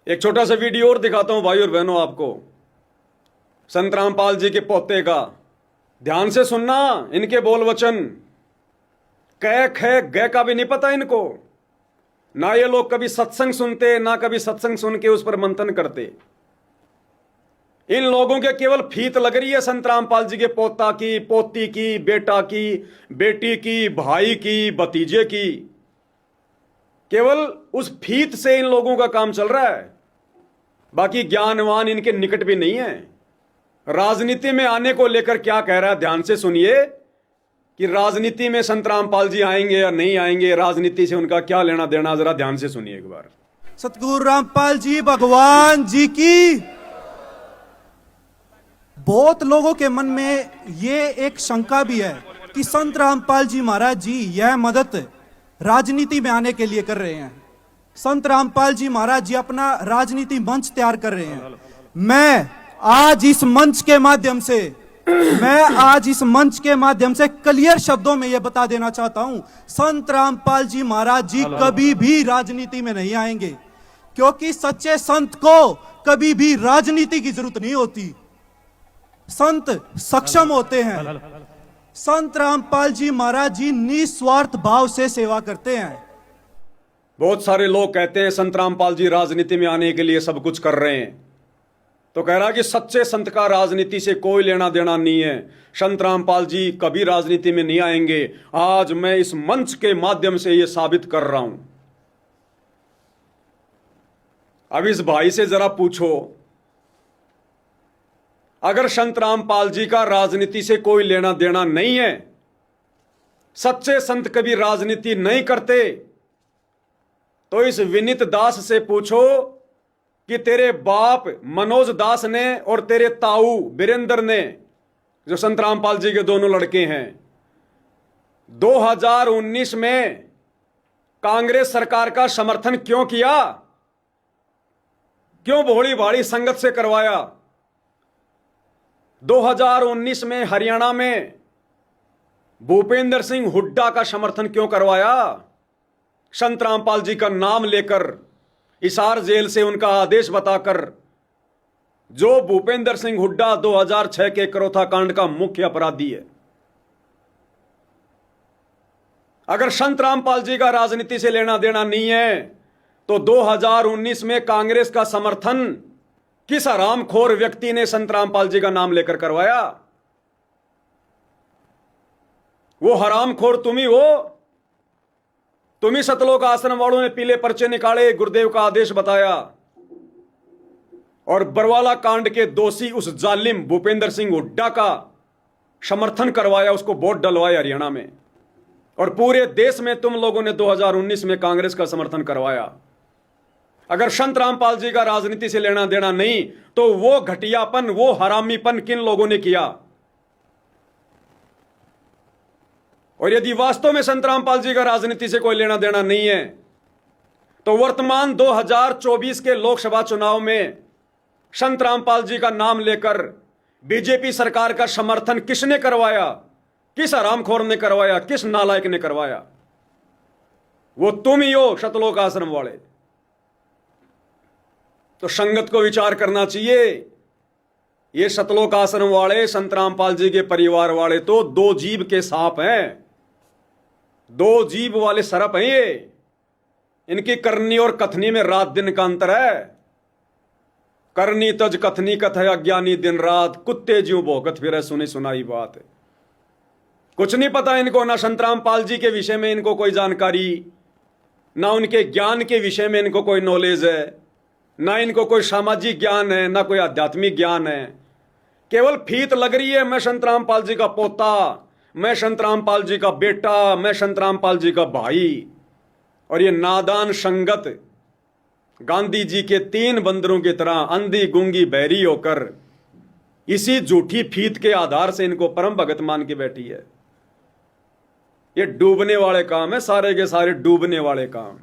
एक छोटा सा वीडियो और दिखाता हूं भाई और बहनों आपको, संत रामपाल जी के पोते का। ध्यान से सुनना इनके बोल वचन। कै खे गै का भी नहीं पता इनको। ना ये लोग कभी सत्संग सुनते, ना कभी सत्संग सुन के उस पर मंथन करते। इन लोगों के केवल फीत लग रही है संत रामपाल जी के पोता की, पोती की, बेटा की, बेटी की, भाई की, भतीजे की। केवल उस फीत से इन लोगों का काम चल रहा है। बाकी ज्ञानवान इनके निकट भी नहीं है। राजनीति में आने को लेकर क्या कह रहा है, ध्यान से सुनिए कि राजनीति में संत रामपाल जी आएंगे या नहीं आएंगे, राजनीति से उनका क्या लेना देना, जरा ध्यान से सुनिए एक बार। सतगुरु रामपाल जी भगवान जी की। बहुत लोगों के मन में ये एक शंका भी है कि संत रामपाल जी महाराज जी यह मदद राजनीति में आने के लिए कर रहे हैं। संत रामपाल जी महाराज जी अपना राजनीति मंच तैयार कर रहे हैं। मैं आज इस मंच के माध्यम से क्लियर शब्दों में यह बता देना चाहता हूं, संत रामपाल जी महाराज जी कभी भी राजनीति में नहीं आएंगे, क्योंकि सच्चे संत को कभी भी राजनीति की जरूरत नहीं होती। संत सक्षम होते हैं। संत रामपाल जी महाराज जी निस्वार्थ भाव से सेवा करते हैं। बहुत सारे लोग कहते हैं संत रामपाल जी राजनीति में आने के लिए सब कुछ कर रहे हैं, तो कह रहा कि सच्चे संत का राजनीति से कोई लेना देना नहीं है, संत रामपाल जी कभी राजनीति में नहीं आएंगे। आज मैं इस मंच के माध्यम से यह साबित कर रहा हूं। अब इस भाई से जरा पूछो, अगर संत रामपाल जी का राजनीति से कोई लेना देना नहीं है, सच्चे संत कभी राजनीति नहीं करते, तो इस विनीत दास से पूछो कि तेरे बाप मनोज दास ने और तेरे ताऊ वीरेंद्र ने, जो संत रामपाल जी के दोनों लड़के हैं, 2019 में कांग्रेस सरकार का समर्थन क्यों किया? क्यों भोली भाड़ी संगत से करवाया? 2019 में हरियाणा में भूपेंद्र सिंह हुड्डा का समर्थन क्यों करवाया? संत रामपाल जी का नाम लेकर, हिसार जेल से उनका आदेश बताकर, जो भूपेंद्र सिंह हुड्डा 2006 के करोथा कांड का मुख्य अपराधी है। अगर संत रामपाल जी का राजनीति से लेना देना नहीं है, तो 2019 में कांग्रेस का समर्थन किस हरामखोर व्यक्ति ने संत रामपाल जी का नाम लेकर करवाया? वो हरामखोर तुम ही हो। तुम ही सतलोक आश्रम वालों ने पीले पर्चे निकाले, गुरुदेव का आदेश बताया, और बरवाला कांड के दोषी उस जालिम भूपेंद्र सिंह हुड्डा का समर्थन करवाया, उसको वोट डलवाए हरियाणा में, और पूरे देश में तुम लोगों ने 2019 में कांग्रेस का समर्थन करवाया। अगर संत रामपाल जी का राजनीति से लेना देना नहीं, तो वो घटियापन, वो हरामीपन किन लोगों ने किया? और यदि वास्तव में संत रामपाल जी का राजनीति से कोई लेना देना नहीं है, तो वर्तमान 2024 के लोकसभा चुनाव में संत रामपाल जी का नाम लेकर बीजेपी सरकार का समर्थन किसने करवाया? किस हरामखोर ने करवाया? किस नालायक ने करवाया? वो तुम ही हो, सतलोक आश्रम वाले। तो संगत को विचार करना चाहिए। ये सतलोक आश्रम वाले, संत रामपाल जी के परिवार वाले तो दो जीभ के सांप हैं, दो जीभ वाले सरप हैं ये। इनकी करनी और कथनी में रात दिन का अंतर है। करनी तज कथनी कथ है, अज्ञानी दिन रात, कुत्ते ज्यों भौंकत फिरे सुनी सुनाई बात। कुछ नहीं पता इनको, ना संत रामपाल जी के विषय में इनको कोई जानकारी, ना उनके ज्ञान के विषय में इनको कोई नॉलेज है, ना इनको कोई सामाजिक ज्ञान है, ना कोई आध्यात्मिक ज्ञान है। केवल फीत लग रही है, मैं संत रामपाल जी का पोता, मैं संत रामपाल जी का बेटा, मैं संत रामपाल जी का भाई। और ये नादान संगत गांधी जी के 3 बंदरों की तरह अंधी गूंगी बहरी होकर इसी झूठी फीत के आधार से इनको परम भगत मान के बैठी है। ये डूबने वाले काम है, सारे के सारे डूबने वाले काम।